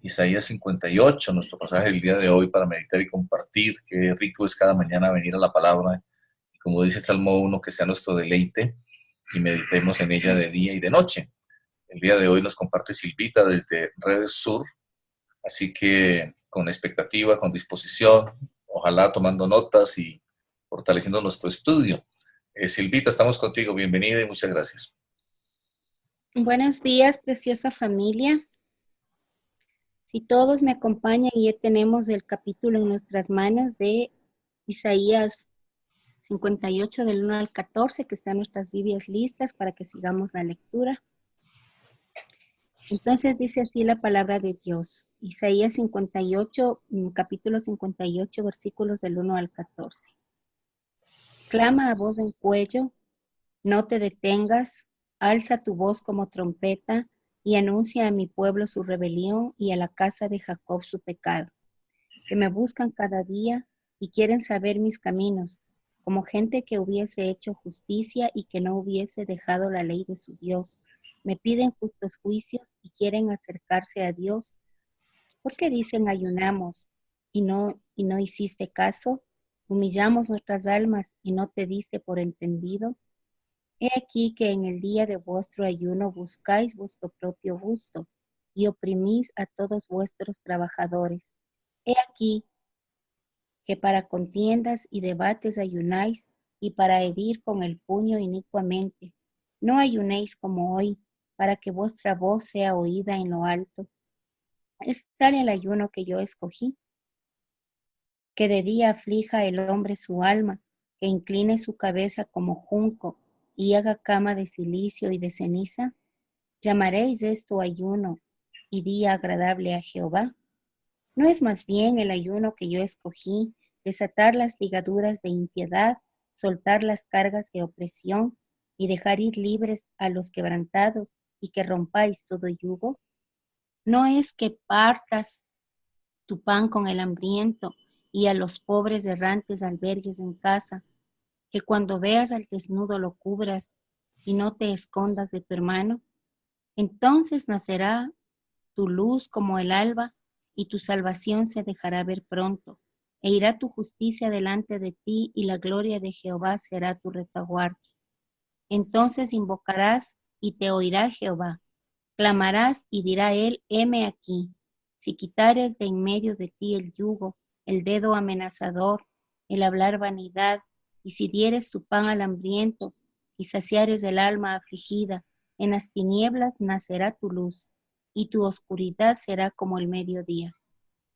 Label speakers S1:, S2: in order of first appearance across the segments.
S1: Isaías 58, nuestro pasaje del día de hoy para meditar y compartir. Qué rico es cada mañana venir a la palabra. Y como dice el Salmo 1, que sea nuestro deleite y meditemos en ella de día y de noche. El día de hoy nos comparte Silvita desde Redes Sur, así que con expectativa, con disposición, ojalá tomando notas y fortaleciendo nuestro estudio. Silvita, estamos contigo, bienvenida y muchas gracias.
S2: Buenos días, preciosa familia. Si todos me acompañan y ya tenemos el capítulo en nuestras manos de Isaías 58 del 1 al 14, que están nuestras Biblias listas para que sigamos la lectura. Entonces dice así la palabra de Dios. Isaías 58, capítulo 58, versículos del 1 al 14. Clama a voz en cuello, no te detengas, alza tu voz como trompeta y anuncia a mi pueblo su rebelión y a la casa de Jacob su pecado, que me buscan cada día y quieren saber mis caminos, como gente que hubiese hecho justicia y que no hubiese dejado la ley de su Dios. Me piden justos juicios y quieren acercarse a Dios. ¿Por qué dicen ayunamos y no hiciste caso? Humillamos nuestras almas y no te diste por entendido. He aquí que en el día de vuestro ayuno buscáis vuestro propio gusto y oprimís a todos vuestros trabajadores. He aquí que para contiendas y debates ayunáis y para herir con el puño inicuamente. No ayunéis como hoy, para que vuestra voz sea oída en lo alto. Es tal el ayuno que yo escogí, que de día aflija el hombre su alma, que incline su cabeza como junco y haga cama de silicio y de ceniza. ¿Llamaréis esto ayuno y día agradable a Jehová? ¿No es más bien el ayuno que yo escogí, desatar las ligaduras de impiedad, soltar las cargas de opresión y dejar ir libres a los quebrantados y que rompáis todo yugo? ¿No es que partas tu pan con el hambriento y a los pobres errantes albergues en casa, que cuando veas al desnudo lo cubras y no te escondas de tu hermano? Entonces nacerá tu luz como el alba, y tu salvación se dejará ver pronto, e irá tu justicia delante de ti, y la gloria de Jehová será tu retaguardia. Entonces invocarás y te oirá Jehová, clamarás y dirá él, heme aquí. Si quitares de en medio de ti el yugo, el dedo amenazador, el hablar vanidad, y si dieres tu pan al hambriento, y saciares el alma afligida, en las tinieblas nacerá tu luz, y tu oscuridad será como el mediodía.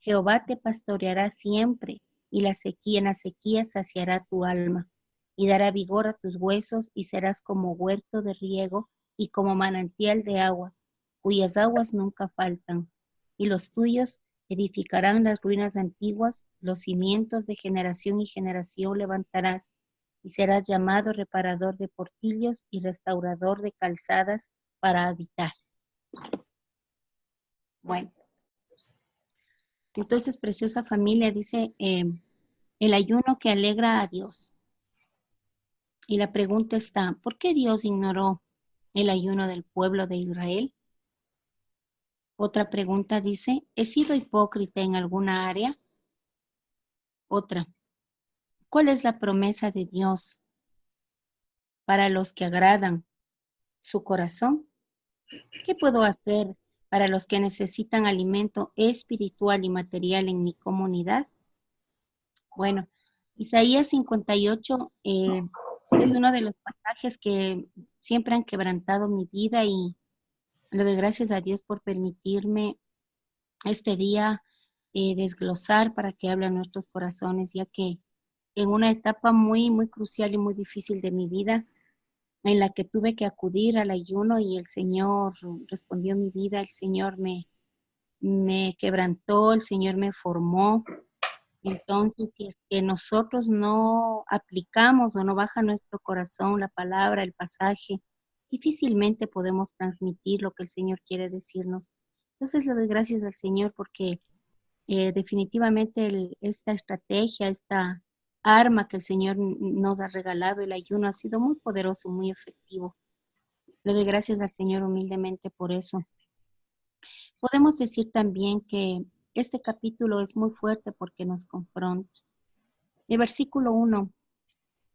S2: Jehová te pastoreará siempre, y en la sequía saciará tu alma, y dará vigor a tus huesos, y serás como huerto de riego, y como manantial de aguas, cuyas aguas nunca faltan. Y los tuyos edificarán las ruinas antiguas, los cimientos de generación y generación levantarás, y serás llamado reparador de portillos y restaurador de calzadas para habitar. Bueno, entonces, preciosa familia, dice el ayuno que alegra a Dios. Y la pregunta está, ¿por qué Dios ignoró el ayuno del pueblo de Israel? Otra pregunta dice, ¿he sido hipócrita en alguna área? Otra, ¿cuál es la promesa de Dios para los que agradan su corazón? ¿Qué puedo hacer para los que necesitan alimento espiritual y material en mi comunidad? Bueno, Isaías 58 es uno de los pasajes que siempre han quebrantado mi vida y le doy gracias a Dios por permitirme este día desglosar para que hable a nuestros corazones, ya que en una etapa muy, muy crucial y muy difícil de mi vida, en la que tuve que acudir al ayuno y el Señor respondió mi vida, el Señor me quebrantó, el Señor me formó. Entonces, si es que nosotros no aplicamos o no baja a nuestro corazón la palabra, el pasaje, difícilmente podemos transmitir lo que el Señor quiere decirnos. Entonces, le doy gracias al Señor porque definitivamente esta estrategia, esta arma que el Señor nos ha regalado, el ayuno, ha sido muy poderoso, muy efectivo. Le doy gracias al Señor humildemente por eso. podemos decir también que este capítulo es muy fuerte porque nos confronta. El versículo 1,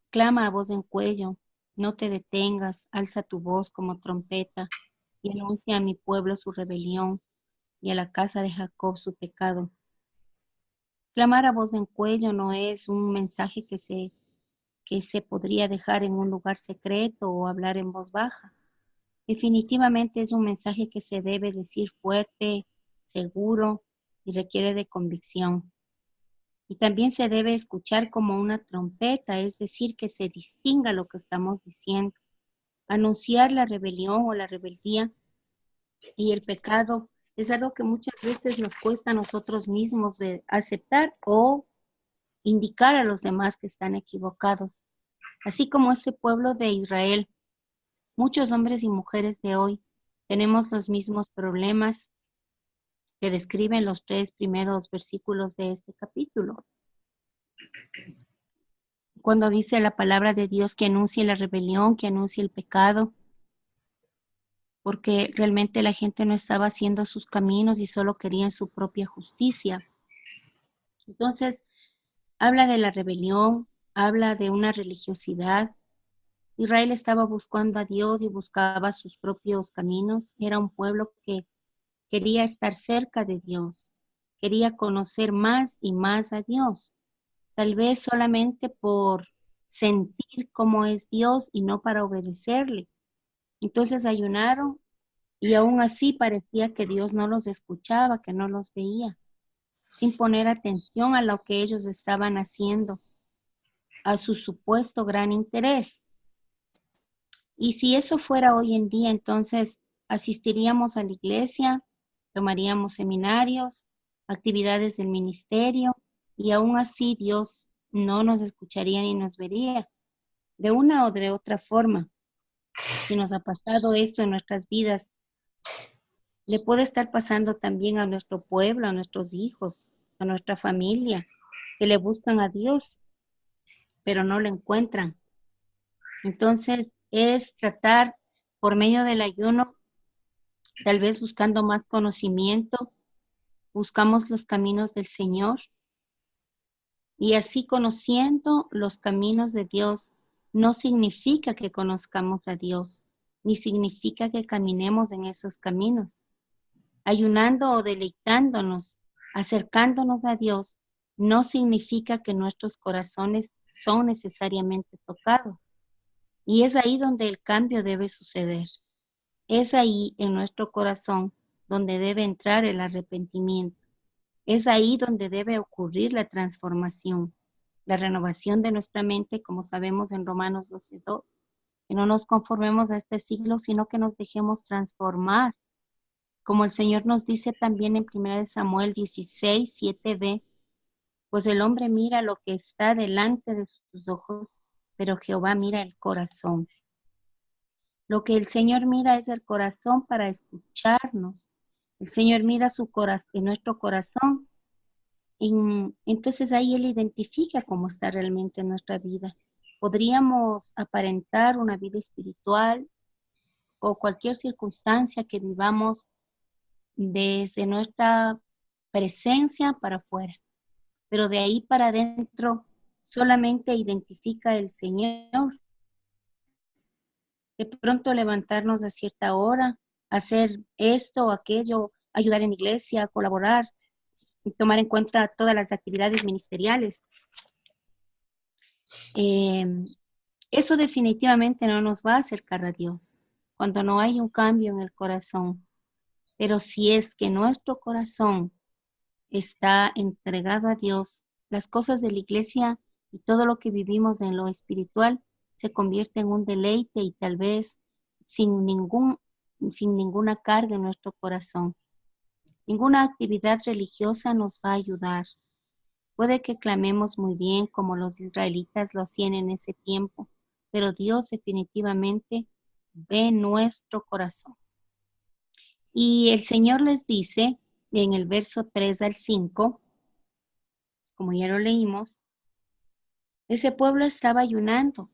S2: clama a voz en cuello, no te detengas, alza tu voz como trompeta y anuncia a mi pueblo su rebelión y a la casa de Jacob su pecado. Clamar a voz en cuello no es un mensaje que se podría dejar en un lugar secreto o hablar en voz baja. Definitivamente es un mensaje que se debe decir fuerte, seguro y requiere de convicción. Y también se debe escuchar como una trompeta, es decir, que se distinga lo que estamos diciendo. Anunciar la rebelión o la rebeldía y el pecado es algo que muchas veces nos cuesta a nosotros mismos de aceptar o indicar a los demás que están equivocados. Así como este pueblo de Israel, muchos hombres y mujeres de hoy tenemos los mismos problemas que describen los 3 primeros versículos de este capítulo. Cuando dice la palabra de Dios que anuncie la rebelión, que anuncie el pecado, porque realmente la gente no estaba haciendo sus caminos y solo querían su propia justicia. Entonces, habla de la rebelión, habla de una religiosidad. Israel estaba buscando a Dios y buscaba sus propios caminos. Era un pueblo que quería estar cerca de Dios, quería conocer más y más a Dios, tal vez solamente por sentir cómo es Dios y no para obedecerle. Entonces ayunaron y aún así parecía que Dios no los escuchaba, que no los veía, sin poner atención a lo que ellos estaban haciendo, a su supuesto gran interés. Y si eso fuera hoy en día, entonces asistiríamos a la iglesia, tomaríamos seminarios, actividades del ministerio, y aún así Dios no nos escucharía ni nos vería, de una o de otra forma. Si nos ha pasado esto en nuestras vidas, le puede estar pasando también a nuestro pueblo, a nuestros hijos, a nuestra familia, que le buscan a Dios, pero no lo encuentran. Entonces, es tratar por medio del ayuno, tal vez buscando más conocimiento, buscamos los caminos del Señor y así conociendo los caminos de Dios no significa que conozcamos a Dios, ni significa que caminemos en esos caminos. Ayunando o deleitándonos, acercándonos a Dios, no significa que nuestros corazones son necesariamente tocados. Y es ahí donde el cambio debe suceder. Es ahí en nuestro corazón donde debe entrar el arrepentimiento. Es ahí donde debe ocurrir la transformación, la renovación de nuestra mente, como sabemos en Romanos 12:2, que no nos conformemos a este siglo, sino que nos dejemos transformar. Como el Señor nos dice también en 1 Samuel 16:7b, pues el hombre mira lo que está delante de sus ojos, pero Jehová mira el corazón. Lo que el Señor mira es el corazón para escucharnos. El Señor mira en nuestro corazón. Entonces ahí Él identifica cómo está realmente nuestra vida. Podríamos aparentar una vida espiritual o cualquier circunstancia que vivamos desde nuestra presencia para afuera, pero de ahí para adentro solamente identifica el Señor. De pronto levantarnos a cierta hora, hacer esto o aquello, ayudar en iglesia, colaborar y tomar en cuenta todas las actividades ministeriales. Eso definitivamente no nos va a acercar a Dios cuando no hay un cambio en el corazón. Pero si es que nuestro corazón está entregado a Dios, las cosas de la iglesia y todo lo que vivimos en lo espiritual se convierte en un deleite y tal vez sin ninguna carga en nuestro corazón. Ninguna actividad religiosa nos va a ayudar. Puede que clamemos muy bien como los israelitas lo hacían en ese tiempo, pero Dios definitivamente ve nuestro corazón. Y el Señor les dice en el verso 3 al 5, como ya lo leímos, ese pueblo estaba ayunando,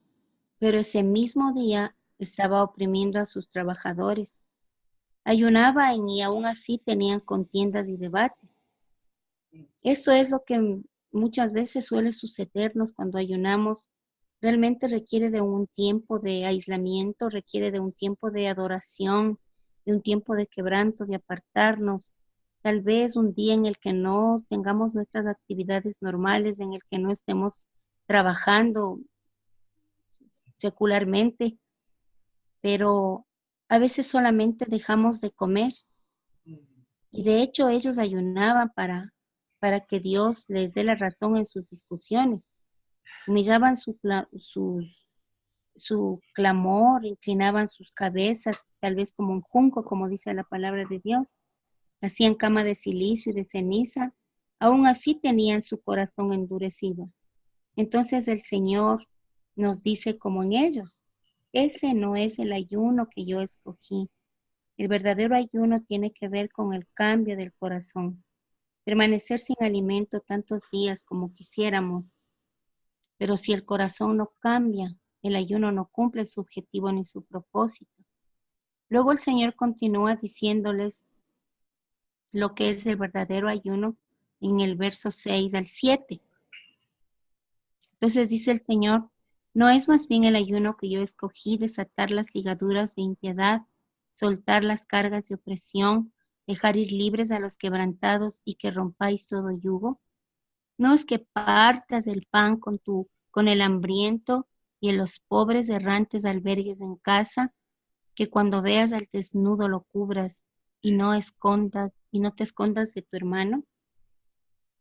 S2: pero ese mismo día estaba oprimiendo a sus trabajadores. Ayunaban y aún así tenían contiendas y debates. Esto es lo que muchas veces suele sucedernos cuando ayunamos. Realmente requiere de un tiempo de aislamiento, requiere de un tiempo de adoración, de un tiempo de quebranto, de apartarnos. Tal vez un día en el que no tengamos nuestras actividades normales, en el que no estemos trabajando secularmente, pero a veces solamente dejamos de comer. Y de hecho ellos ayunaban para que Dios les dé la razón en sus discusiones. Humillaban su clamor, inclinaban sus cabezas, tal vez como un junco, como dice la palabra de Dios. Hacían cama de silicio y de ceniza. Aún así tenían su corazón endurecido. Entonces el Señor nos dice como en ellos, ese no es el ayuno que yo escogí. El verdadero ayuno tiene que ver con el cambio del corazón. Permanecer sin alimento tantos días como quisiéramos, pero si el corazón no cambia, el ayuno no cumple su objetivo ni su propósito. Luego el Señor continúa diciéndoles lo que es el verdadero ayuno en el verso 6 al 7. Entonces dice el Señor, ¿no es más bien el ayuno que yo escogí desatar las ligaduras de impiedad, soltar las cargas de opresión, dejar ir libres a los quebrantados y que rompáis todo yugo? ¿No es que partas el pan con el hambriento y en los pobres errantes albergues en casa, que cuando veas al desnudo lo cubras y no te escondas de tu hermano?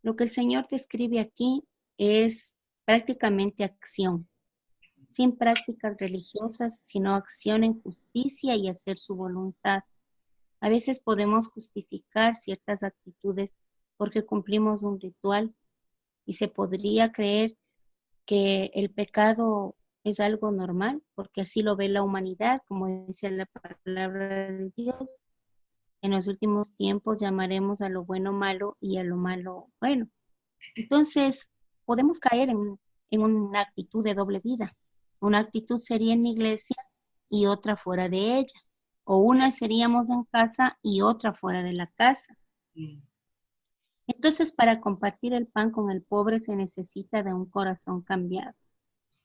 S2: Lo que el Señor describe aquí es prácticamente acción, sin prácticas religiosas, sino acción en justicia y hacer su voluntad. A veces podemos justificar ciertas actitudes porque cumplimos un ritual y se podría creer que el pecado es algo normal, porque así lo ve la humanidad, como dice la palabra de Dios. En los últimos tiempos llamaremos a lo bueno malo y a lo malo bueno. Entonces, podemos caer en una actitud de doble vida. Una actitud sería en la iglesia y otra fuera de ella. O una seríamos en casa y otra fuera de la casa. Entonces, para compartir el pan con el pobre se necesita de un corazón cambiado.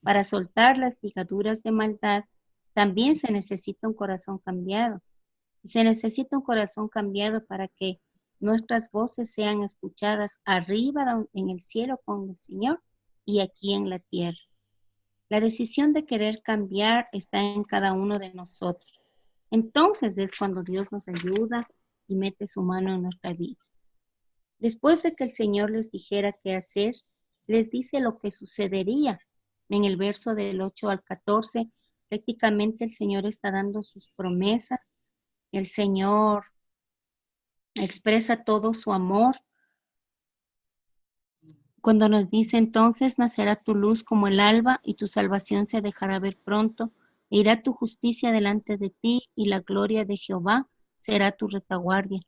S2: Para soltar las ligaduras de maldad, también se necesita un corazón cambiado. Y se necesita un corazón cambiado para que nuestras voces sean escuchadas arriba en el cielo con el Señor y aquí en la tierra. La decisión de querer cambiar está en cada uno de nosotros. Entonces es cuando Dios nos ayuda y mete su mano en nuestra vida. Después de que el Señor les dijera qué hacer, les dice lo que sucedería. En el verso del 8 al 14, prácticamente el Señor está dando sus promesas. El Señor expresa todo su amor cuando nos dice entonces nacerá tu luz como el alba y tu salvación se dejará ver pronto, e irá tu justicia delante de ti y la gloria de Jehová será tu retaguardia.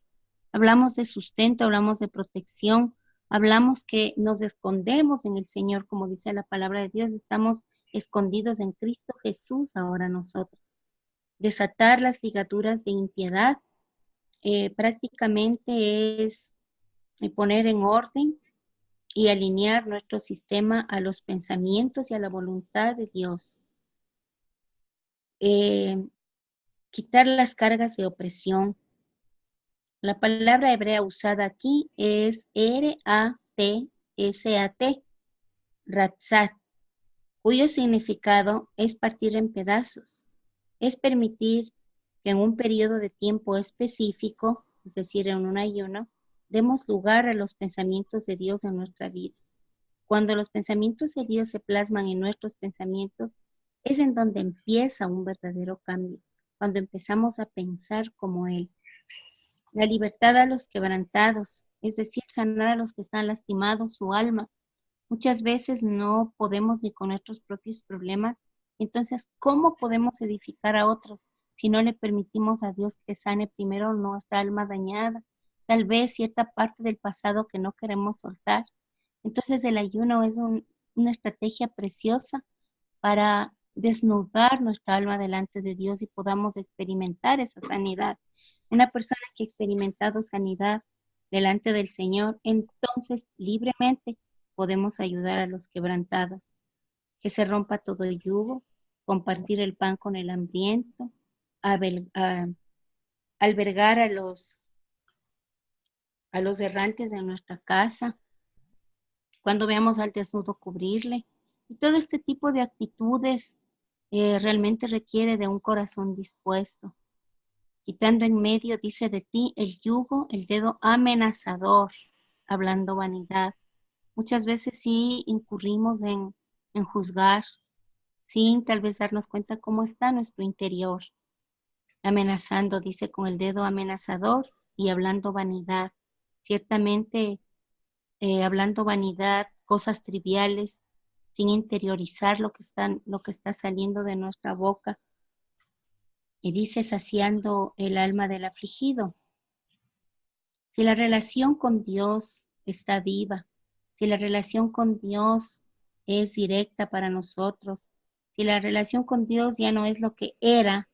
S2: Hablamos de sustento, hablamos de protección, hablamos que nos escondemos en el Señor, como dice la palabra de Dios, estamos escondidos en Cristo Jesús ahora nosotros. Desatar las ligaduras de impiedad prácticamente es poner en orden y alinear nuestro sistema a los pensamientos y a la voluntad de Dios. Quitar las cargas de opresión. La palabra hebrea usada aquí es R-A-T-S-A-T, ratzat, cuyo significado es partir en pedazos. Es permitir que en un periodo de tiempo específico, es decir, en un ayuno, demos lugar a los pensamientos de Dios en nuestra vida. Cuando los pensamientos de Dios se plasman en nuestros pensamientos, es en donde empieza un verdadero cambio, cuando empezamos a pensar como Él. La libertad a los quebrantados, es decir, sanar a los que están lastimados su alma. Muchas veces no podemos ni con nuestros propios problemas. Entonces, ¿cómo podemos edificar a otros si no le permitimos a Dios que sane primero nuestra alma dañada? Tal vez cierta parte del pasado que no queremos soltar. Entonces, el ayuno es una estrategia preciosa para desnudar nuestra alma delante de Dios y podamos experimentar esa sanidad. Una persona que ha experimentado sanidad delante del Señor, entonces libremente podemos ayudar a los quebrantados, que se rompa todo yugo, compartir el pan con el hambriento, albergar a los errantes de nuestra casa, cuando veamos al desnudo cubrirle. Y todo este tipo de actitudes realmente requiere de un corazón dispuesto. Quitando en medio, dice de ti, el yugo, el dedo amenazador, hablando vanidad. Muchas veces sí incurrimos en juzgar, sin tal vez darnos cuenta cómo está nuestro interior. Amenazando, dice, con el dedo amenazador y hablando vanidad. Ciertamente, hablando vanidad, cosas triviales, sin interiorizar lo que está saliendo de nuestra boca. Y dice, saciando el alma del afligido. Si la relación con Dios está viva, si la relación con Dios es directa para nosotros, si la relación con Dios ya no es lo que era,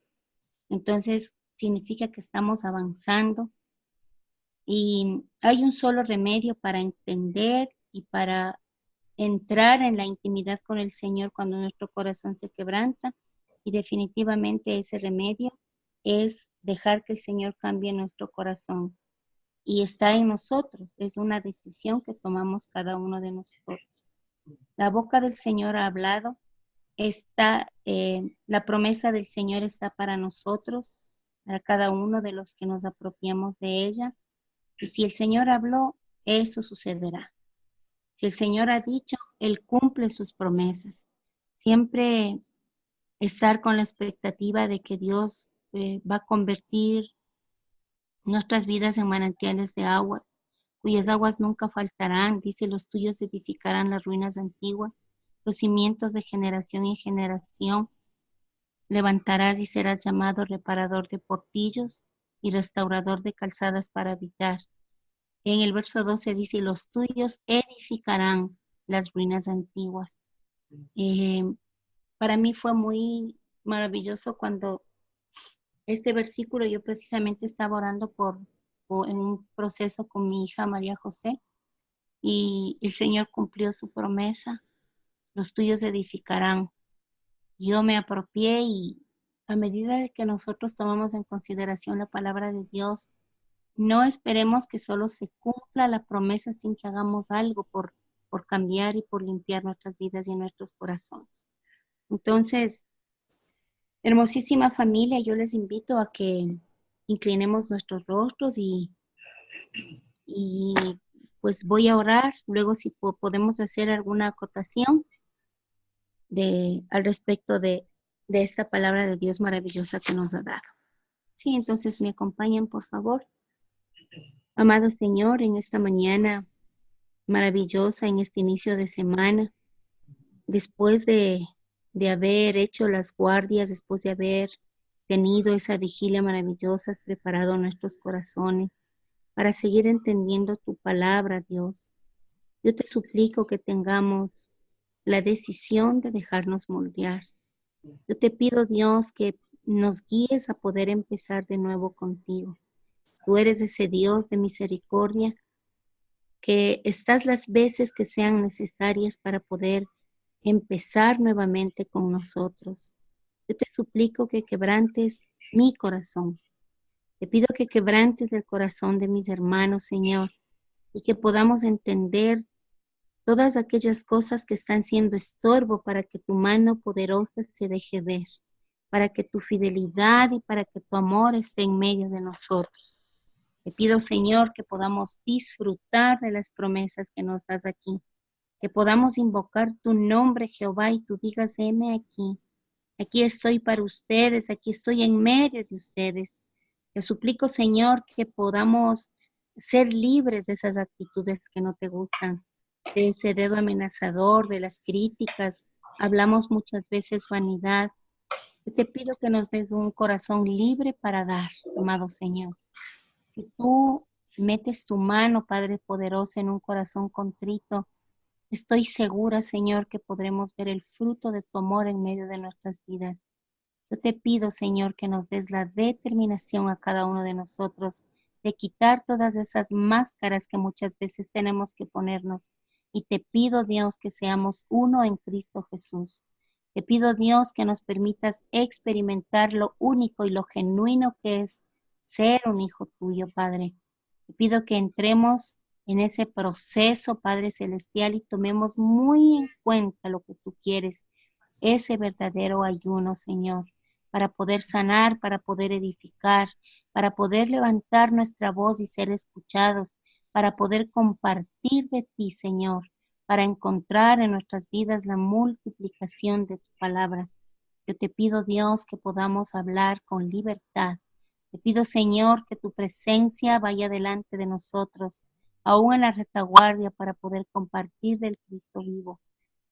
S2: entonces significa que estamos avanzando y hay un solo remedio para entender y para entrar en la intimidad con el Señor cuando nuestro corazón se quebranta, y definitivamente ese remedio es dejar que el Señor cambie nuestro corazón. Y está en nosotros, es una decisión que tomamos cada uno de nosotros. La boca del Señor ha hablado, la promesa del Señor está para nosotros, para cada uno de los que nos apropiamos de ella. Y si el Señor habló, eso sucederá. Si el Señor ha dicho, Él cumple sus promesas. Siempre estar con la expectativa de que Dios va a convertir nuestras vidas en manantiales de aguas, cuyas aguas nunca faltarán. Dice, los tuyos edificarán las ruinas antiguas, los cimientos de generación en generación. Levantarás y serás llamado reparador de portillos y restaurador de calzadas para habitar. En el verso 12 dice, y los tuyos edificarán las ruinas antiguas. Para mí fue muy maravilloso cuando este versículo, yo precisamente estaba orando en un proceso con mi hija María José, y el Señor cumplió su promesa, los tuyos edificarán. Yo me apropié, y a medida de que nosotros tomamos en consideración la palabra de Dios, no esperemos que solo se cumpla la promesa sin que hagamos algo por cambiar y por limpiar nuestras vidas y nuestros corazones. Entonces, hermosísima familia, yo les invito a que inclinemos nuestros rostros y pues voy a orar. Luego si podemos hacer alguna acotación al respecto de esta palabra de Dios maravillosa que nos ha dado. Sí, entonces me acompañan, por favor. Amado Señor, en esta mañana maravillosa, en este inicio de semana, después de haber hecho las guardias, después de haber tenido esa vigilia maravillosa, has preparado nuestros corazones para seguir entendiendo tu palabra, Dios. Yo te suplico que tengamos la decisión de dejarnos moldear. Yo te pido, Dios, que nos guíes a poder empezar de nuevo contigo. Tú eres ese Dios de misericordia que estás las veces que sean necesarias para poder empezar nuevamente con nosotros. Yo te suplico que quebrantes mi corazón. Te pido que quebrantes el corazón de mis hermanos, Señor, y que podamos entender todas aquellas cosas que están siendo estorbo para que tu mano poderosa se deje ver, para que tu fidelidad y para que tu amor esté en medio de nosotros. Te pido, Señor, que podamos disfrutar de las promesas que nos das aquí, que podamos invocar tu nombre, Jehová, y tú digas, heme aquí. Aquí estoy para ustedes, aquí estoy en medio de ustedes. Te suplico, Señor, que podamos ser libres de esas actitudes que no te gustan, de ese dedo amenazador, de las críticas. Hablamos muchas veces vanidad. Yo te pido que nos des un corazón libre para dar, amado Señor. Si tú metes tu mano, Padre poderoso, en un corazón contrito, estoy segura, Señor, que podremos ver el fruto de tu amor en medio de nuestras vidas. Yo te pido, Señor, que nos des la determinación a cada uno de nosotros de quitar todas esas máscaras que muchas veces tenemos que ponernos. Y te pido, Dios, que seamos uno en Cristo Jesús. Te pido, Dios, que nos permitas experimentar lo único y lo genuino que es ser un hijo tuyo, Padre. Te pido que entremos en ese proceso, Padre Celestial, y tomemos muy en cuenta lo que tú quieres, ese verdadero ayuno, Señor, para poder sanar, para poder edificar, para poder levantar nuestra voz y ser escuchados, para poder compartir de ti, Señor, para encontrar en nuestras vidas la multiplicación de tu palabra. Yo te pido, Dios, que podamos hablar con libertad. Te pido, Señor, que tu presencia vaya delante de nosotros, aún en la retaguardia, para poder compartir del Cristo vivo.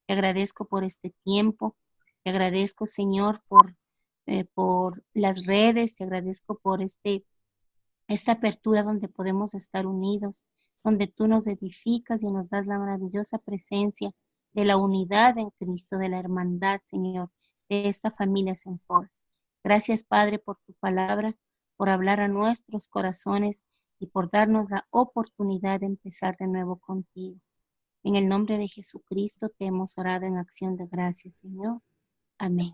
S2: Te agradezco por este tiempo. Te agradezco, Señor, por las redes. Te agradezco por esta apertura donde podemos estar unidos, donde tú nos edificas y nos das la maravillosa presencia de la unidad en Cristo, de la hermandad, Señor, de esta familia Senfor. Gracias, Padre, por tu palabra, por hablar a nuestros corazones y por darnos la oportunidad de empezar de nuevo contigo. En el nombre de Jesucristo te hemos orado en acción de gracias, Señor. Amén.